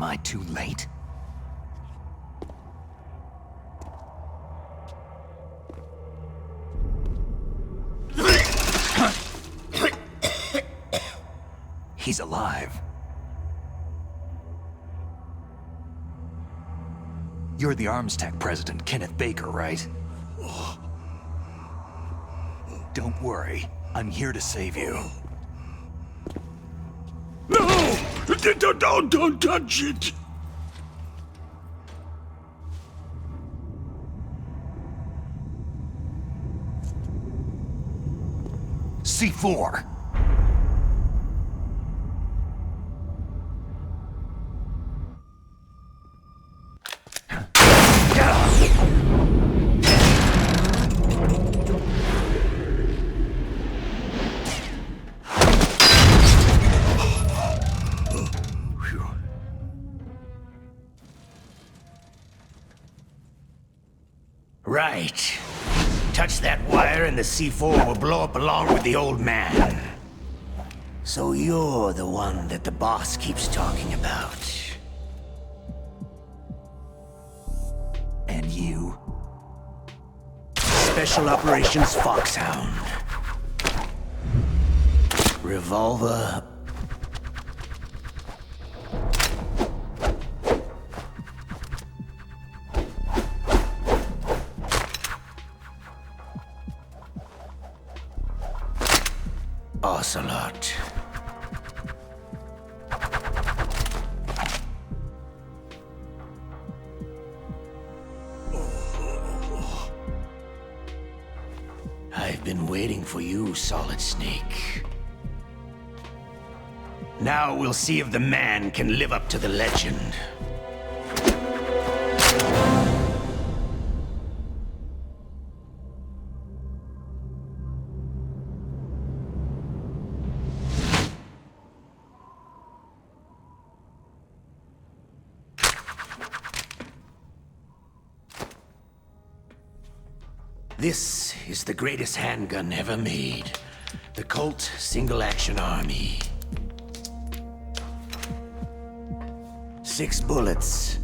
Am I too late? He's alive. You're the Arms Tech president, Kenneth Baker, right? Don't worry. I'm here to save you. No! Don't touch it! C4! Right. Touch that wire and the C4 will blow up along with the old man. So you're the one that the boss keeps talking about. And you? Special Operations Fox-Hound. Revolver. Ocelot. I've been waiting for you, Solid Snake. Now we'll see if the man can live up to the legend. This is the greatest handgun ever made. The Colt Single Action Army. 6 bullets.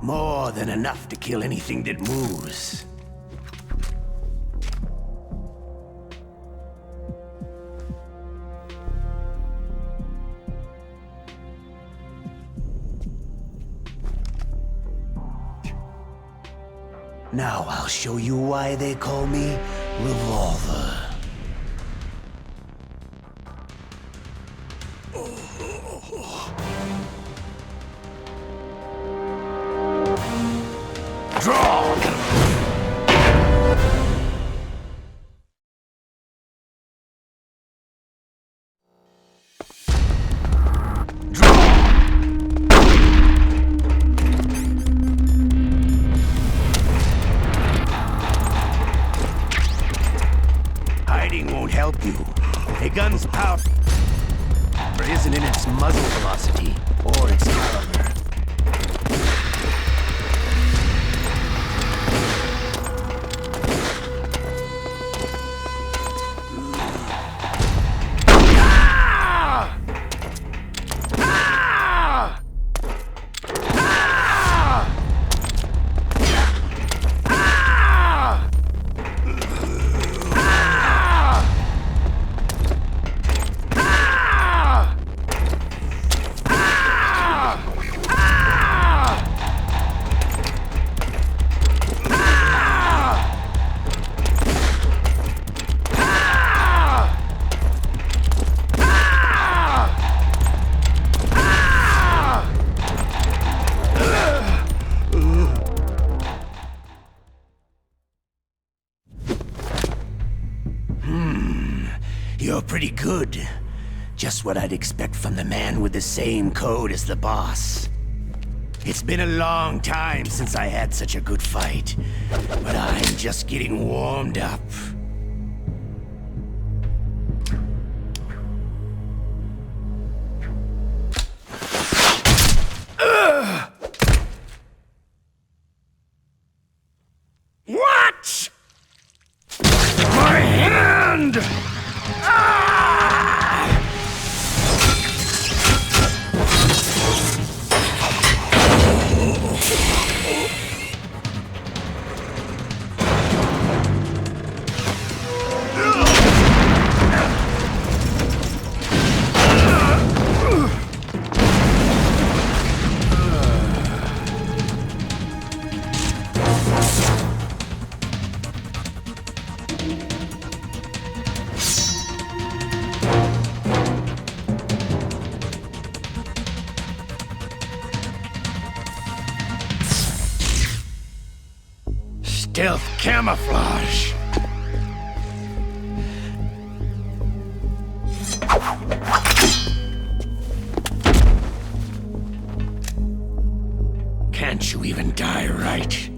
More than enough to kill anything that moves. Now I'll show you why they call me Revolver. Draw! Help you. A gun's power isn't in its muzzle velocity or its caliber. You're pretty good. Just what I'd expect from the man with the same code as the boss. It's been a long time since I had such a good fight, but I'm just getting warmed up. What? My hand! stealth camouflage. Can't you even die right?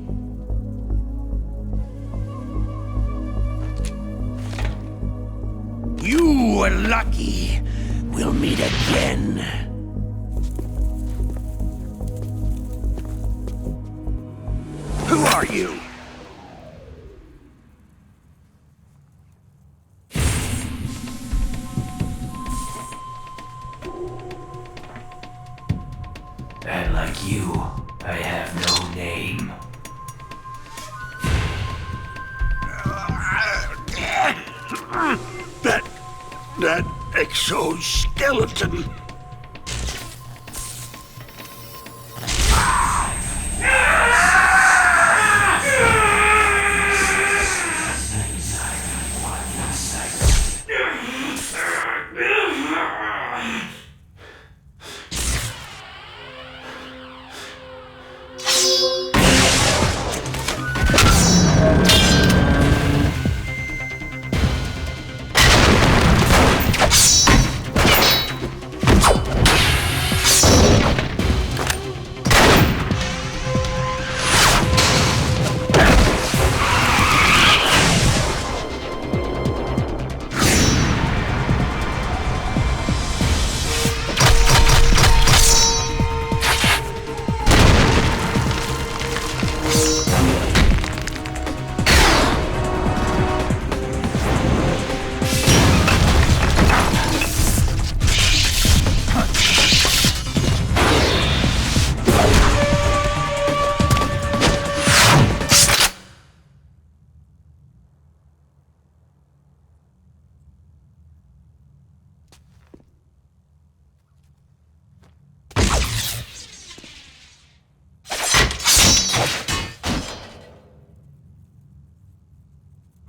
You were lucky. We'll meet again. Who are you? And like you, I have no name. That exoskeleton.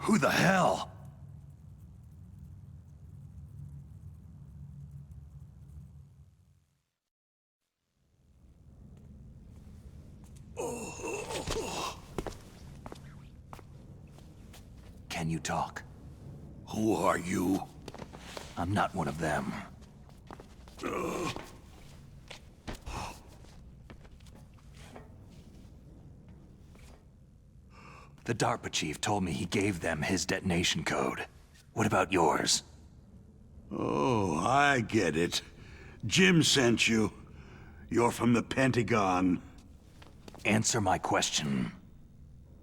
Who the hell? Can you talk? Who are you? I'm not one of them. The DARPA chief told me he gave them his detonation code. What about yours? Oh, I get it. Jim sent you. You're from the Pentagon. Answer my question.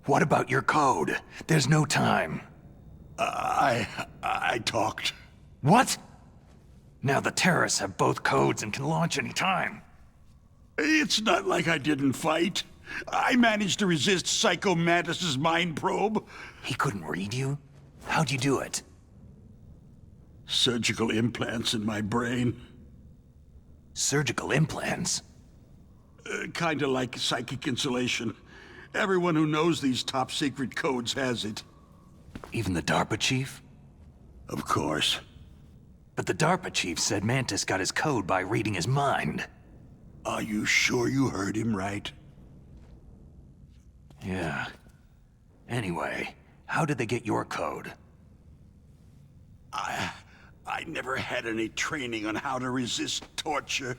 What about your code? There's no time. I talked. What? Now the terrorists have both codes and can launch any time. It's not like I didn't fight. I managed to resist Psycho Mantis's mind probe. He couldn't read you? How'd you do it? Surgical implants in my brain. Surgical implants? Kinda like psychic insulation. Everyone who knows these top-secret codes has it. Even the DARPA chief? Of course. But the DARPA chief said Mantis got his code by reading his mind. Are you sure you heard him right? Yeah. Anyway, how did they get your code? I never had any training on how to resist torture.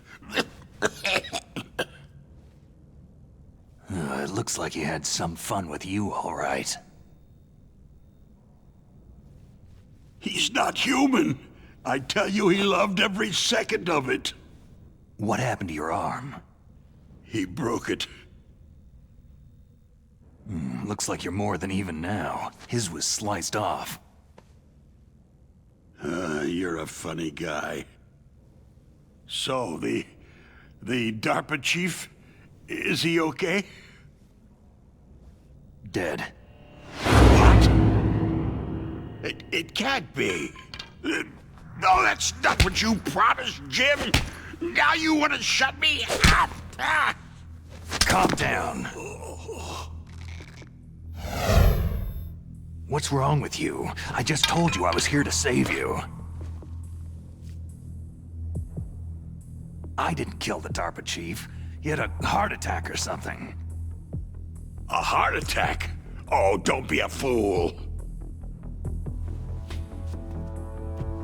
It looks like he had some fun with you, all right. He's not human. I tell you, he loved every second of it. What happened to your arm? He broke it. Looks like you're more than even now. His was sliced off. You're a funny guy. So, the DARPA chief, is he okay? Dead. What? It can't be. No, that's not what you promised, Jim. Now you want to shut me up? Ah. Calm down. What's wrong with you? I just told you I was here to save you. I didn't kill the DARPA chief. He had a heart attack or something. A heart attack? Oh, don't be a fool.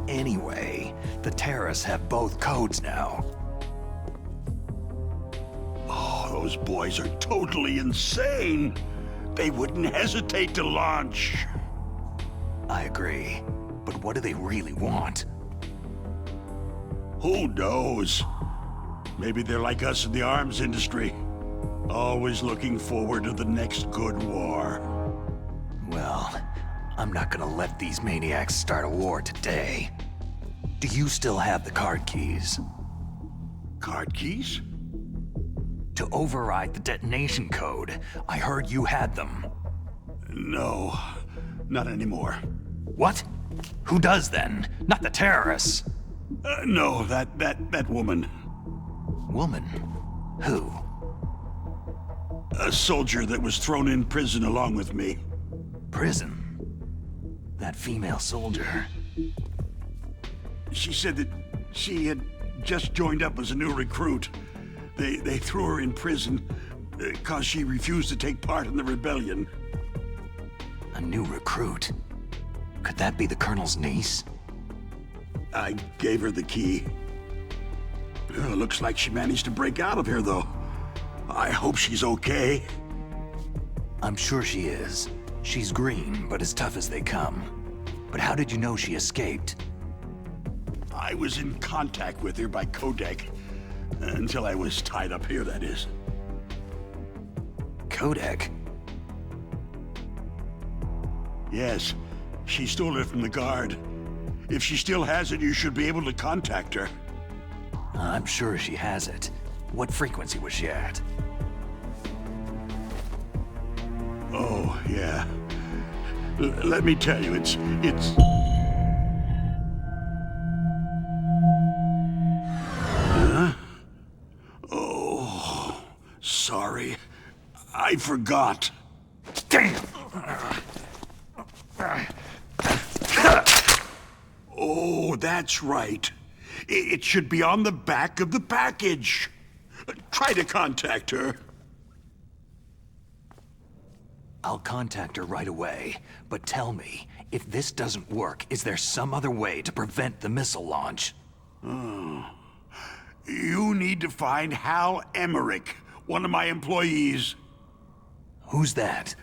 Anyway, the terrorists have both codes now. Oh, those boys are totally insane. They wouldn't hesitate to launch. I agree. But what do they really want? Who knows? Maybe they're like us in the arms industry. Always looking forward to the next good war. Well, I'm not gonna let these maniacs start a war today. Do you still have the card keys? Card keys? To override the detonation code. I heard you had them. No, not anymore. What? Who does then? Not the terrorists. No, that woman. Woman? Who? A soldier that was thrown in prison along with me. Prison? That female soldier. She said that she had just joined up as a new recruit. They threw her in prison because she refused to take part in the rebellion. A new recruit? Could that be the Colonel's niece? I gave her the key. Looks like she managed to break out of here, though. I hope she's okay. I'm sure she is. She's green, but as tough as they come. But how did you know she escaped? I was in contact with her by codec. Until I was tied up here, that is. Codec? Yes, she stole it from the guard. If she still has it, you should be able to contact her. I'm sure she has it. What frequency was she at? Oh, yeah. Let me tell you, it's... Huh? Oh, sorry. I forgot. Damn! Oh, that's right. It should be on the back of the package. Try to contact her. I'll contact her right away, but tell me, if this doesn't work, is there some other way to prevent the missile launch? You need to find Hal Emmerich, one of my employees. Who's that?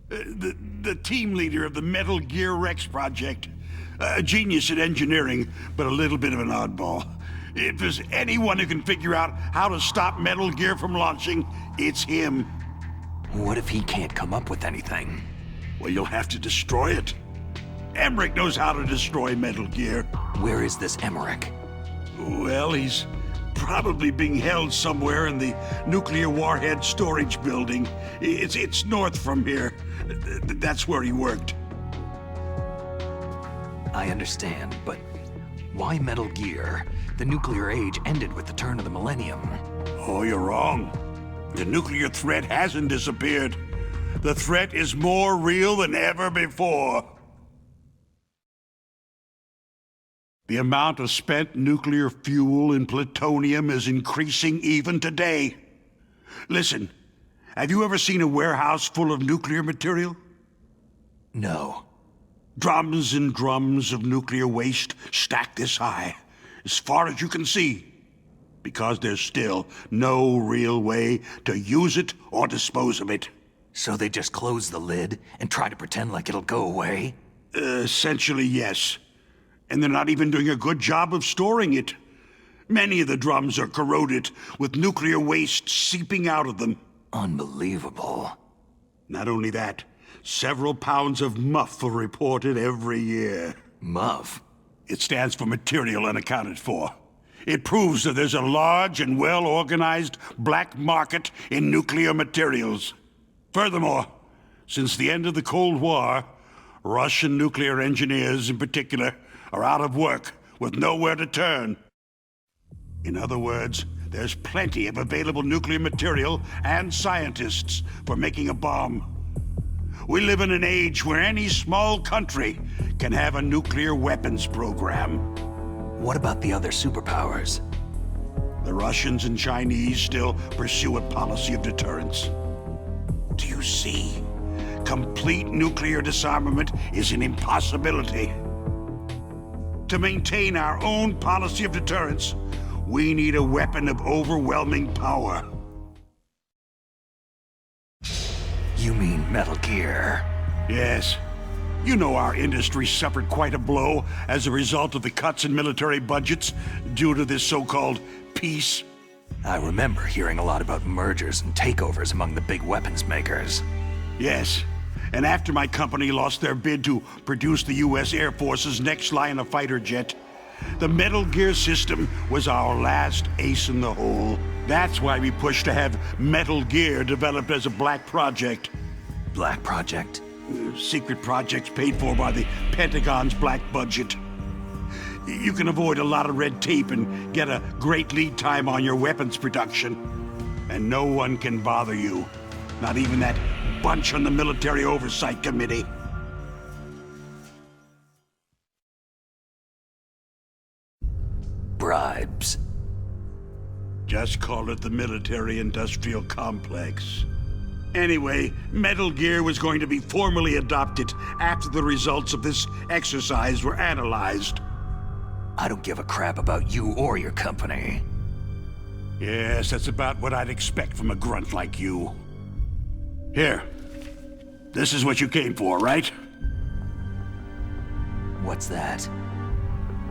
The team leader of the Metal Gear Rex project. A genius at engineering, but a little bit of an oddball. If there's anyone who can figure out how to stop Metal Gear from launching, it's him. What if he can't come up with anything? Well, you'll have to destroy it. Emmerich knows how to destroy Metal Gear. Where is this Emmerich? Well, he's probably being held somewhere in the nuclear warhead storage building. It's north from here. That's where he worked. I understand, but why Metal Gear? The nuclear age ended with the turn of the millennium. Oh, you're wrong. The nuclear threat hasn't disappeared. The threat is more real than ever before. The amount of spent nuclear fuel and plutonium is increasing even today. Listen, have you ever seen a warehouse full of nuclear material? No. Drums and drums of nuclear waste stacked this high, as far as you can see, because there's still no real way to use it or dispose of it. So they just close the lid and try to pretend like it'll go away? Essentially, yes. And they're not even doing a good job of storing it. Many of the drums are corroded, with nuclear waste seeping out of them. Unbelievable. Not only that, several pounds of MUF are reported every year. MUF? It stands for material unaccounted for. It proves that there's a large and well-organized black market in nuclear materials. Furthermore, since the end of the Cold War, Russian nuclear engineers in particular are out of work with nowhere to turn. In other words, there's plenty of available nuclear material and scientists for making a bomb. We live in an age where any small country can have a nuclear weapons program. What about the other superpowers? The Russians and Chinese still pursue a policy of deterrence. Do you see? Complete nuclear disarmament is an impossibility. To maintain our own policy of deterrence, we need a weapon of overwhelming power. You mean Metal Gear? Yes. You know our industry suffered quite a blow as a result of the cuts in military budgets due to this so-called peace. I remember hearing a lot about mergers and takeovers among the big weapons makers. Yes. And after my company lost their bid to produce the U.S. Air Force's next line of fighter jet, the Metal Gear system was our last ace in the hole. That's why we pushed to have Metal Gear developed as a black project. Black project? Secret projects paid for by the Pentagon's black budget. You can avoid a lot of red tape and get a great lead time on your weapons production. And no one can bother you. Not even that bunch on the Military Oversight Committee. Bribes. Just call it the military-industrial complex. Anyway, Metal Gear was going to be formally adopted after the results of this exercise were analyzed. I don't give a crap about you or your company. Yes, that's about what I'd expect from a grunt like you. Here. This is what you came for, right? What's that?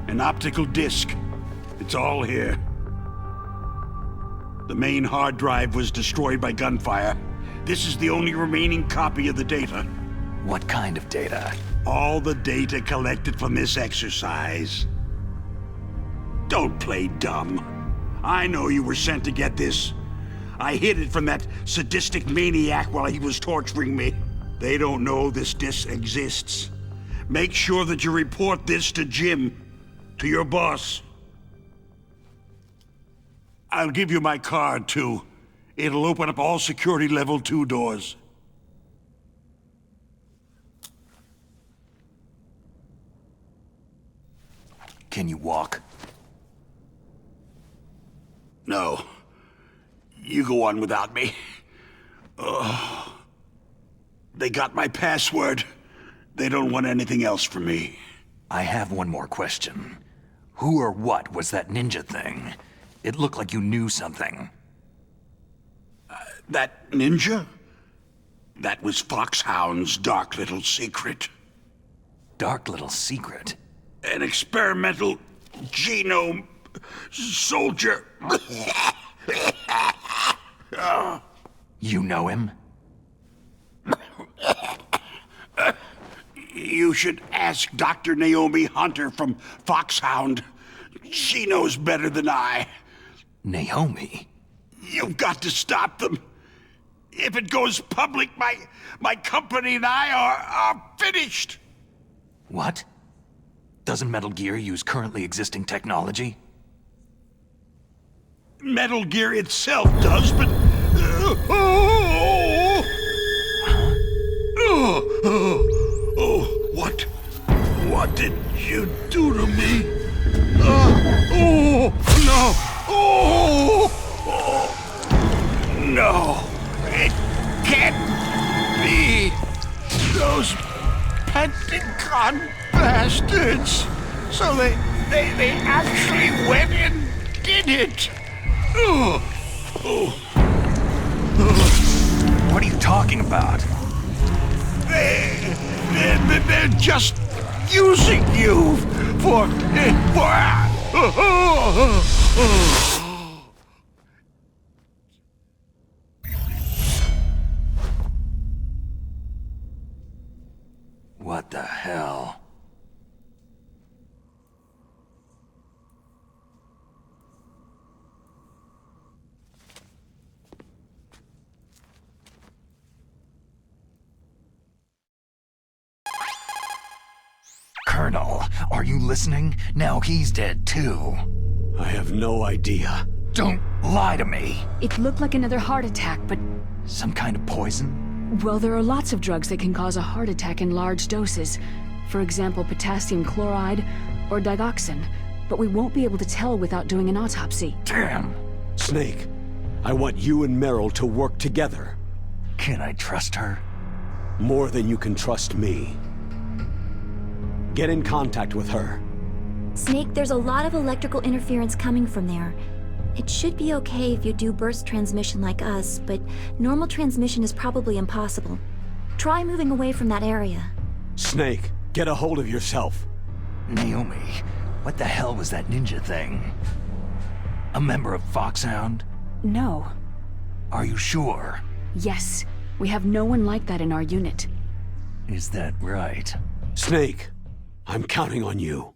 An optical disc. It's all here. The main hard drive was destroyed by gunfire. This is the only remaining copy of the data. What kind of data? All the data collected from this exercise. Don't play dumb. I know you were sent to get this. I hid it from that sadistic maniac while he was torturing me. They don't know this disc exists. Make sure that you report this to Jim, to your boss. I'll give you my card, too. It'll open up all security level 2 doors. Can you walk? No. You go on without me. They got my password. They don't want anything else from me. I have one more question. Who or what was that ninja thing? It looked like you knew something. That ninja? That was Fox-Hound's dark little secret. Dark little secret? An experimental genome soldier. You know him? You should ask Dr. Naomi Hunter from Fox-Hound. She knows better than I. Naomi? You've got to stop them. If it goes public, my company and I are finished. What? Doesn't Metal Gear use currently existing technology? Metal Gear itself does, but... What did you do to me? No! It can't be! Those Pentagon bastards! So they actually went and did it! What are you talking about? They're just using you for... What the hell? Colonel, are you listening? Now he's dead too. I have no idea. Don't lie to me. It looked like another heart attack, but... Some kind of poison? Well, there are lots of drugs that can cause a heart attack in large doses. For example, potassium chloride or digoxin. But we won't be able to tell without doing an autopsy. Damn. Snake, I want you and Meryl to work together. Can I trust her? More than you can trust me. Get in contact with her. Snake, there's a lot of electrical interference coming from there. It should be okay if you do burst transmission like us, but normal transmission is probably impossible. Try moving away from that area. Snake, get a hold of yourself. Naomi, what the hell was that ninja thing? A member of FOX-HOUND? No. Are you sure? Yes. We have no one like that in our unit. Is that right? Snake, I'm counting on you.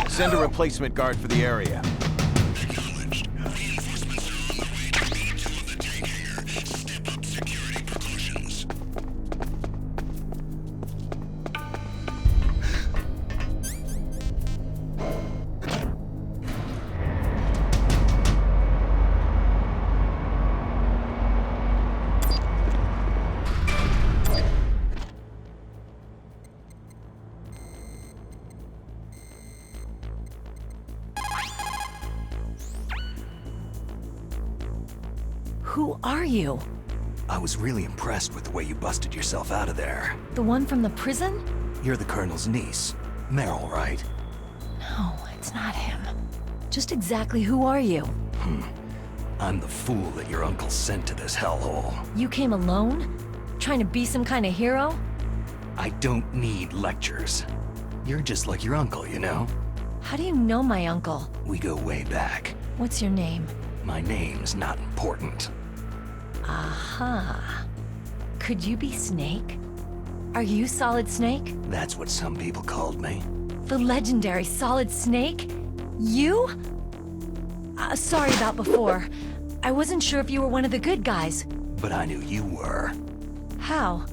Send a replacement guard for the area. Acknowledged. Reinforcements are on the way to meet two of the tank hangar. Step up security precautions. Who are you? I was really impressed with the way you busted yourself out of there. The one from the prison? You're the Colonel's niece. Meryl, right? No, it's not him. Just exactly who are you? I'm the fool that your uncle sent to this hellhole. You came alone? Trying to be some kind of hero? I don't need lectures. You're just like your uncle, you know? How do you know my uncle? We go way back. What's your name? My name's not important. Aha. Could you be Snake? Are you Solid Snake? That's what some people called me. The legendary Solid Snake? You? Sorry about before. I wasn't sure if you were one of the good guys. But I knew you were. How?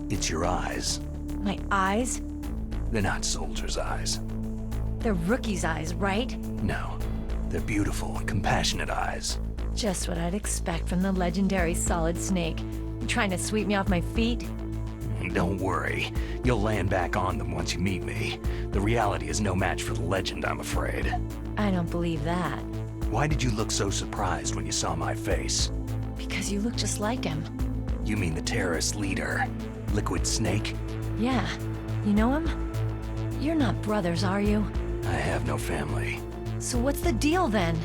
It's your eyes. My eyes? They're not soldiers' eyes. They're rookie's eyes, right? No. They're beautiful, compassionate eyes. Just what I'd expect from the legendary Solid Snake. You trying to sweep me off my feet? Don't worry. You'll land back on them once you meet me. The reality is no match for the legend, I'm afraid. I don't believe that. Why did you look so surprised when you saw my face? Because you look just like him. You mean the terrorist leader, Liquid Snake? Yeah. You know him? You're not brothers, are you? I have no family. So what's the deal then?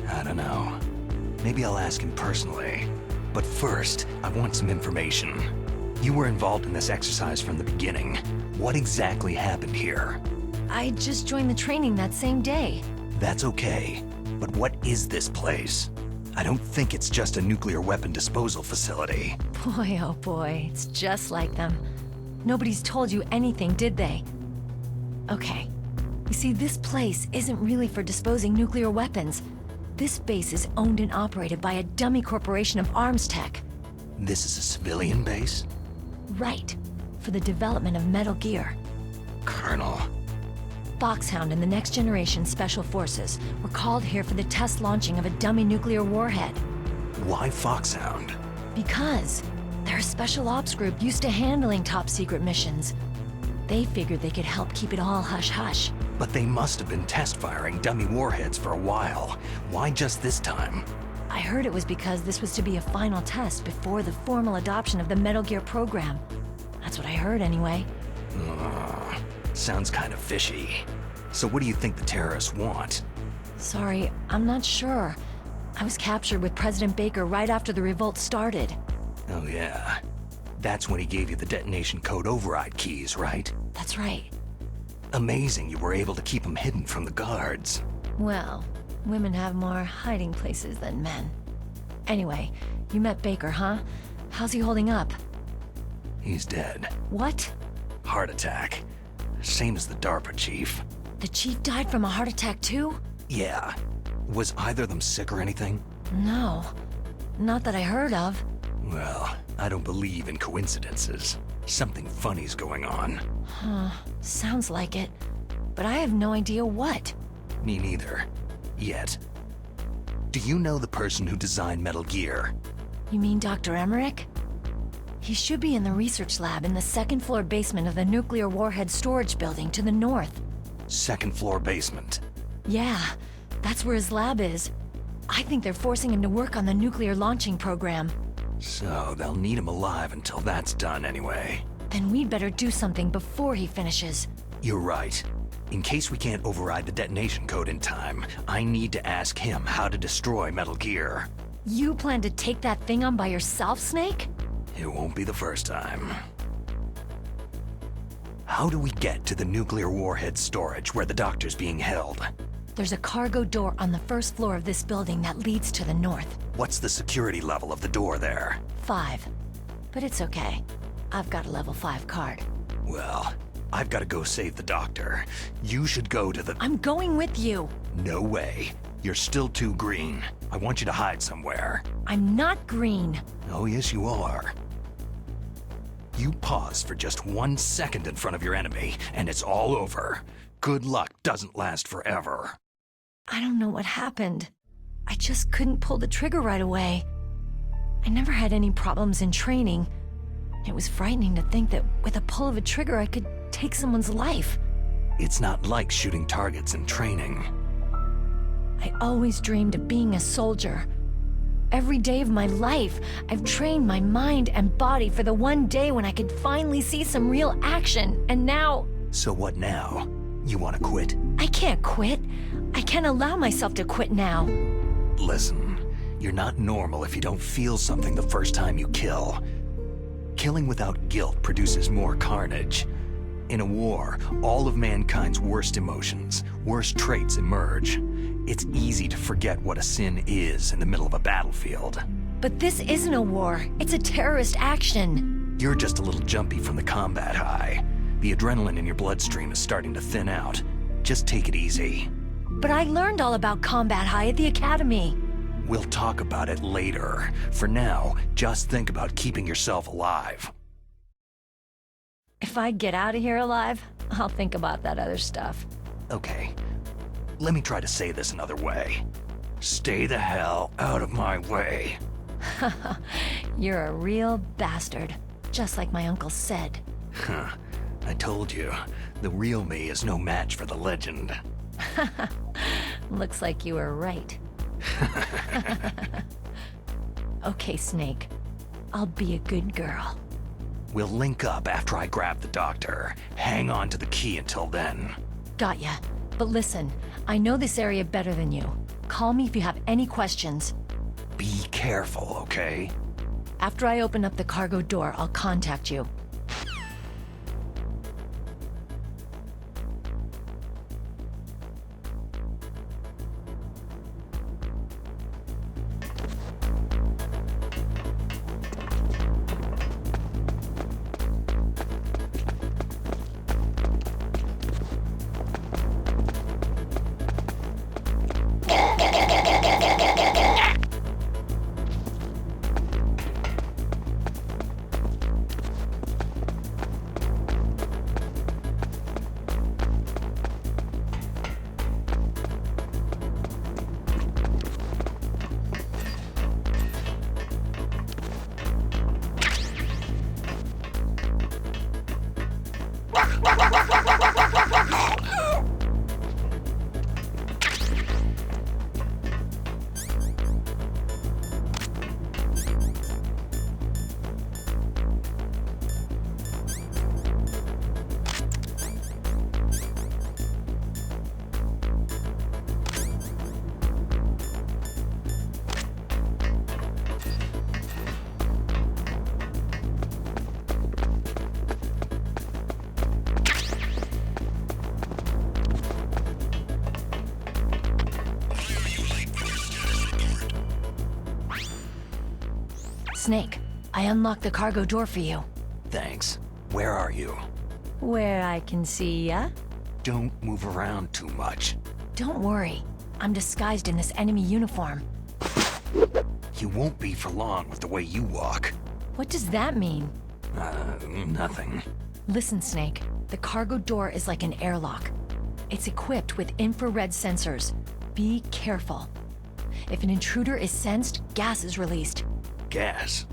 I don't know. Maybe I'll ask him personally. But first, I want some information. You were involved in this exercise from the beginning. What exactly happened here? I just joined the training that same day. That's okay. But what is this place? I don't think it's just a nuclear weapon disposal facility. Boy, oh boy, it's just like them. Nobody's told you anything, did they? Okay. You see, this place isn't really for disposing nuclear weapons. This base is owned and operated by a dummy corporation of arms tech. This is a civilian base? Right. For the development of Metal Gear. Colonel. FOX-HOUND and the Next Generation Special Forces were called here for the test launching of a dummy nuclear warhead. Why FOX-HOUND? Because they're a special ops group used to handling top-secret missions. They figured they could help keep it all hush-hush. But they must have been test-firing dummy warheads for a while. Why just this time? I heard it was because this was to be a final test before the formal adoption of the Metal Gear program. That's what I heard anyway. Sounds kind of fishy. So what do you think the terrorists want? Sorry, I'm not sure. I was captured with President Baker right after the revolt started. Oh yeah. That's when he gave you the detonation code override keys, right? That's right. Amazing you were able to keep them hidden from the guards. Well, women have more hiding places than men. Anyway, you met Baker, huh? How's he holding up? He's dead. What? Heart attack. Same as the DARPA chief. The chief died from a heart attack too? Yeah. Was either of them sick or anything? No. Not that I heard of. Well, I don't believe in coincidences. Something funny's going on. Huh. Sounds like it. But I have no idea what. Me neither. Yet. Do you know the person who designed Metal Gear? You mean Dr. Emmerich? He should be in the research lab in the second-floor basement of the nuclear warhead storage building to the north. Second floor basement. Yeah, that's where his lab is. I think they're forcing him to work on the nuclear launching program. So they'll need him alive until that's done anyway. Then we'd better do something before he finishes. You're right. In case we can't override the detonation code in time, I need to ask him how to destroy Metal Gear. You plan to take that thing on by yourself, Snake? It won't be the first time. How do we get to the nuclear warhead storage where the doctor's being held? There's a cargo door on the first floor of this building that leads to the north. What's the security level of the door there? 5. But it's okay. I've got a level 5 card. Well, I've got to go save the doctor. You should go to the... I'm going with you. No way. You're still too green. I want you to hide somewhere. I'm not green. Oh, yes, you are. You pause for just 1 second in front of your enemy, and it's all over. Good luck doesn't last forever. I don't know what happened. I just couldn't pull the trigger right away. I never had any problems in training. It was frightening to think that with a pull of a trigger I could take someone's life. It's not like shooting targets in training. I always dreamed of being a soldier. Every day of my life, I've trained my mind and body for the one day when I could finally see some real action, and now... So what now? You want to quit? I can't quit. I can't allow myself to quit now. Listen, you're not normal if you don't feel something the first time you kill. Killing without guilt produces more carnage. In a war, all of mankind's worst emotions, worst traits emerge. It's easy to forget what a sin is in the middle of a battlefield. But this isn't a war. It's a terrorist action. You're just a little jumpy from the combat high. The adrenaline in your bloodstream is starting to thin out. Just take it easy. But I learned all about combat high at the academy. We'll talk about it later. For now, just think about keeping yourself alive. If I get out of here alive, I'll think about that other stuff. Okay. Let me try to say this another way. Stay the hell out of my way. You're a real bastard, just like my uncle said. Huh. I told you, the real me is no match for the legend. Looks like you were right. Okay, Snake. I'll be a good girl. We'll link up after I grab the doctor. Hang on to the key until then. Got ya. But listen, I know this area better than you. Call me if you have any questions. Be careful, okay? After I open up the cargo door, I'll contact you. Snake, I unlocked the cargo door for you. Thanks. Where are you? Where I can see ya? Don't move around too much. Don't worry. I'm disguised in this enemy uniform. You won't be for long with the way you walk. What does that mean? Nothing. Listen, Snake. The cargo door is like an airlock. It's equipped with infrared sensors. Be careful. If an intruder is sensed, gas is released. Gas?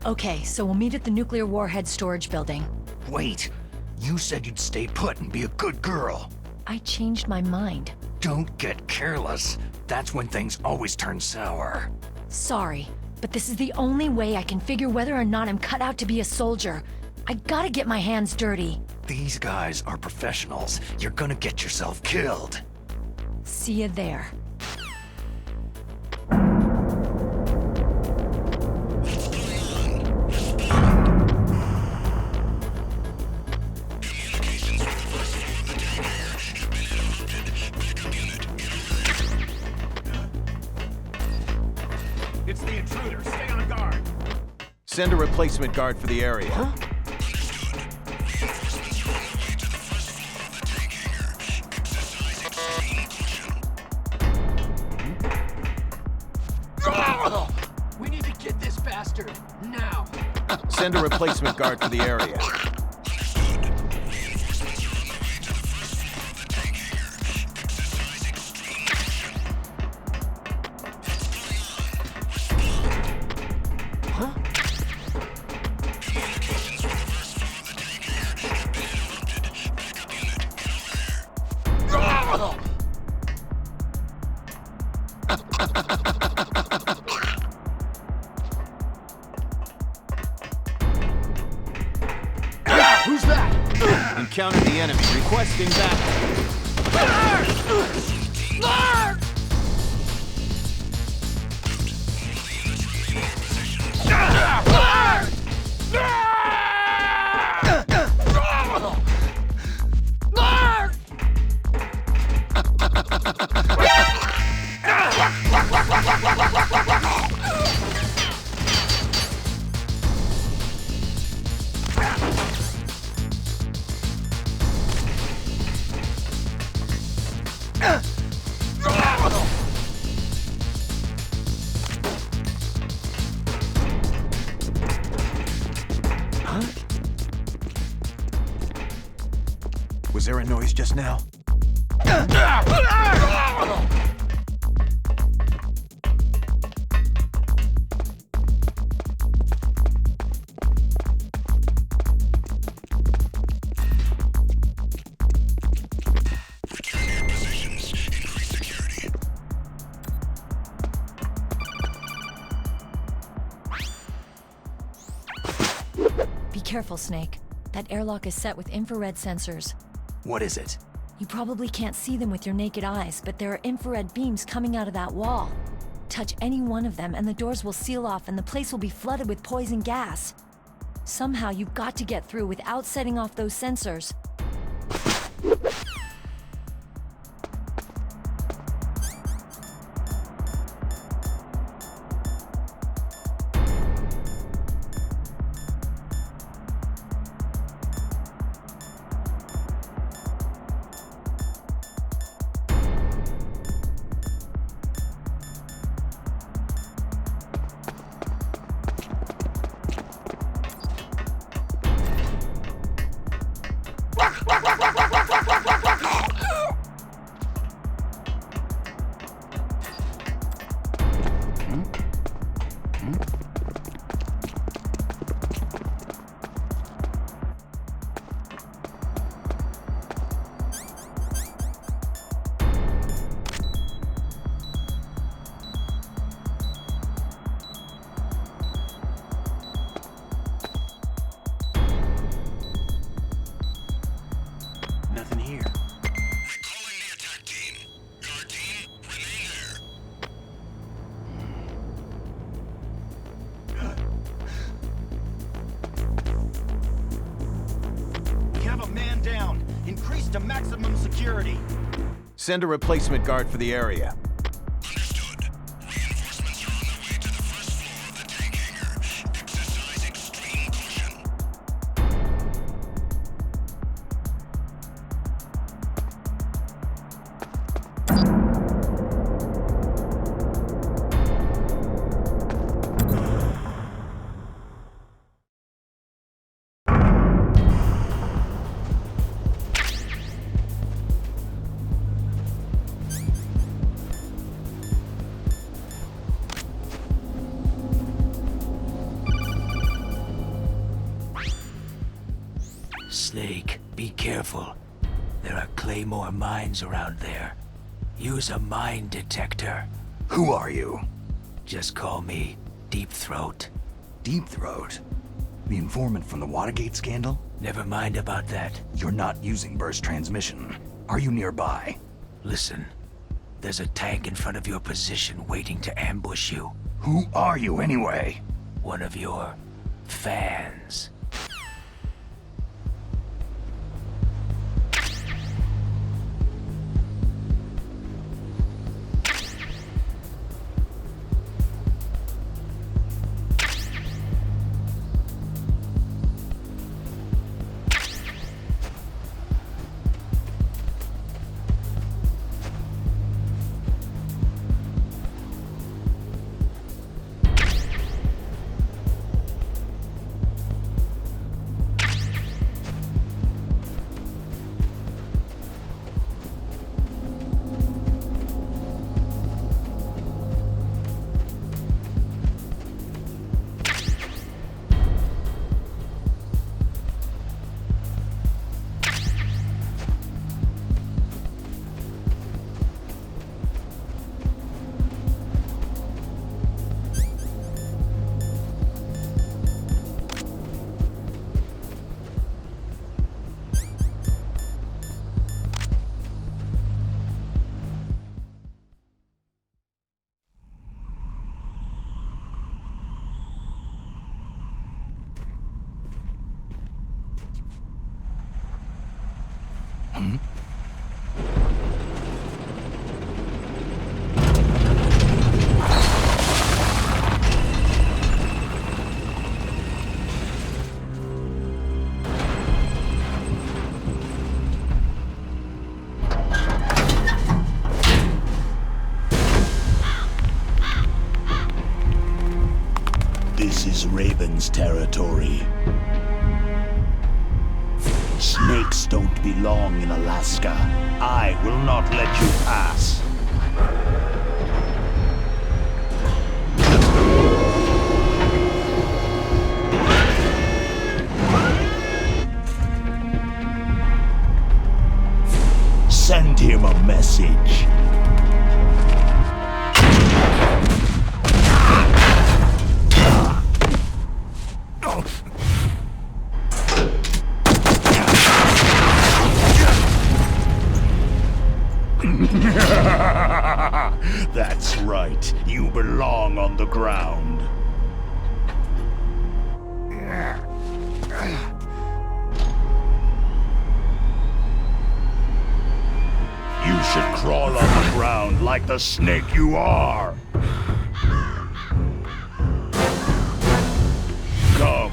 Okay, so we'll meet at the nuclear warhead storage building. Wait! You said you'd stay put and be a good girl. I changed my mind. Don't get careless. That's when things always turn sour. Sorry, but this is the only way I can figure whether or not I'm cut out to be a soldier. I gotta get my hands dirty. These guys are professionals. You're gonna get yourself killed. See you there. It's the intruder. Stay on guard. Send a replacement guard for the area. Huh? We need to get this bastard now. Send a replacement guard for the area. Who's that? Encounter the enemy. Requesting backup. Was there a noise just now? careful, Snake. That airlock is set with infrared sensors. What is it? You probably can't see them with your naked eyes, but there are infrared beams coming out of that wall. Touch any one of them and the doors will seal off and the place will be flooded with poison gas. Somehow you've got to get through without setting off those sensors. Nothing here. Recalling the attack team. Guard team, remain there. We have a man down. Increase to maximum security. Send a replacement guard for the area. Understood. Reinforcements are on their way to the first floor of the tank hangar. Exercise extreme caution. Snake, be careful. There are Claymore mines around there. Use a mine detector. Who are you? Just call me Deep Throat. Deep Throat? The informant from the Watergate scandal? Never mind about that. You're not using burst transmission. Are you nearby? Listen, there's a tank in front of your position waiting to ambush you. Who are you anyway? One of your fans. This is Raven's territory. Snakes don't belong in Alaska. I will not let you pass. Send him a message. That's right. You belong on the ground. You should crawl on the ground like the snake you are. Come,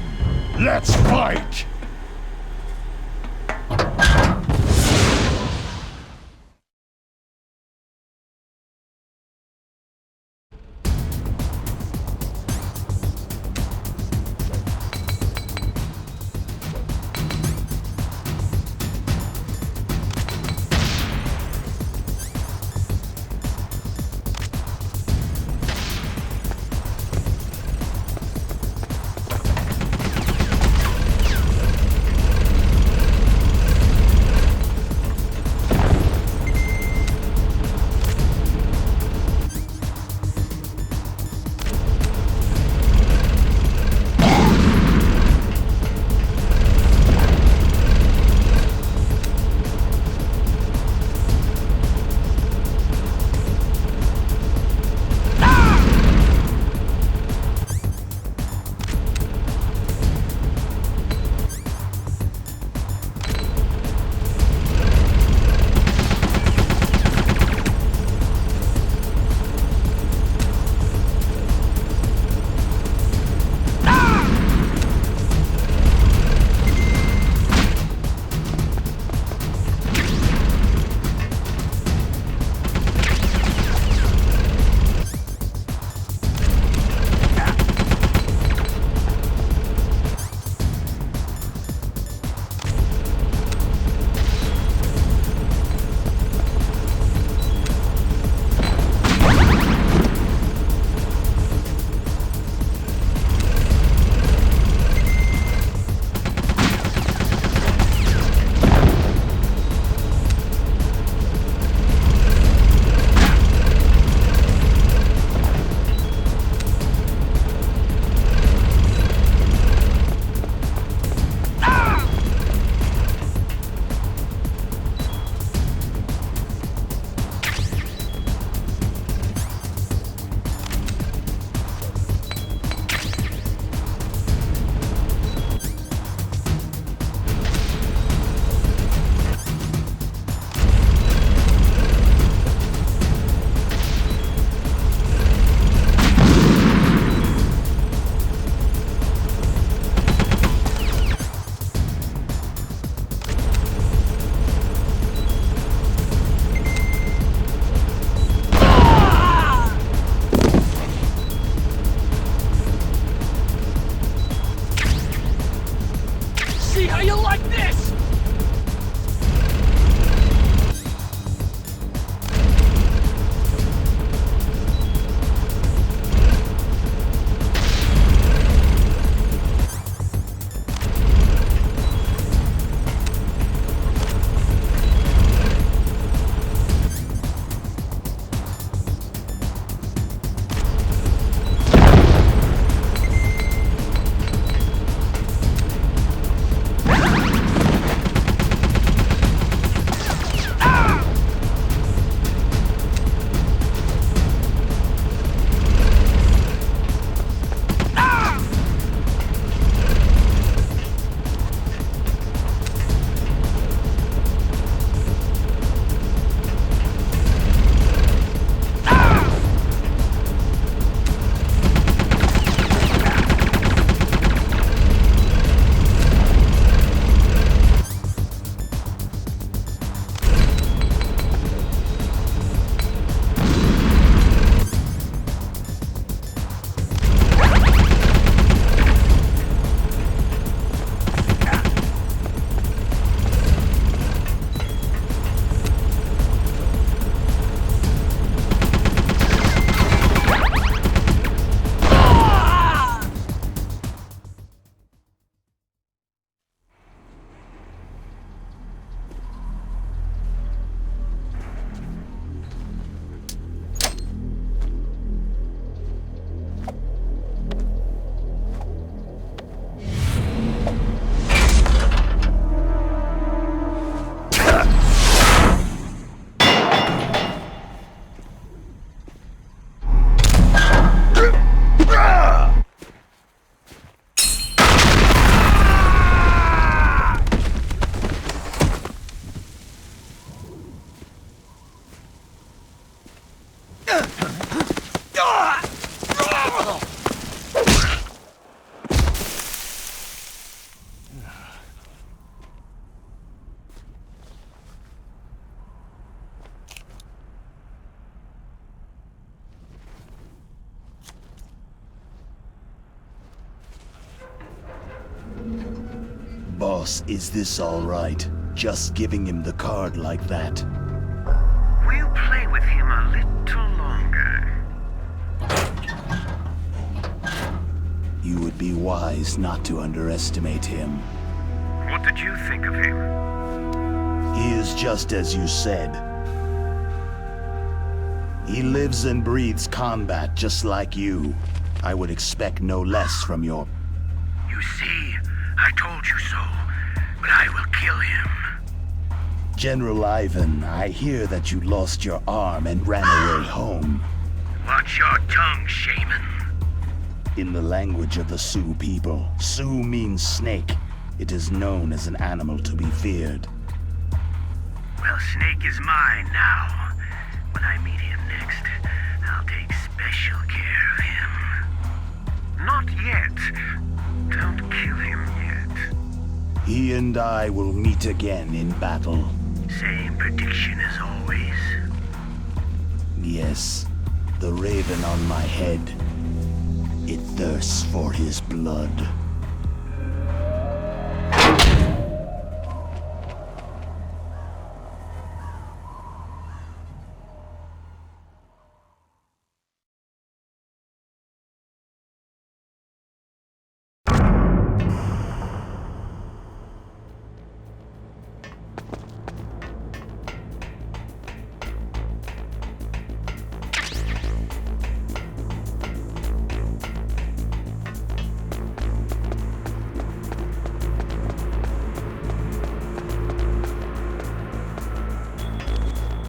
let's fight! Boss, is this all right? Just giving him the card like that? We'll play with him a little longer. You would be wise not to underestimate him. What did you think of him? He is just as you said. He lives and breathes combat just like you. I would expect no less from your... You see, I told you so, but I will kill him. General Ivan, I hear that you lost your arm and ran away home. Watch your tongue, shaman. In the language of the Sioux people, Sioux means snake. It is known as an animal to be feared. Well, Snake is mine now. When I meet him next, I'll take special care of him. Not yet. Don't kill him yet. He and I will meet again in battle. Same prediction as always? Yes. The raven on my head. It thirsts for his blood.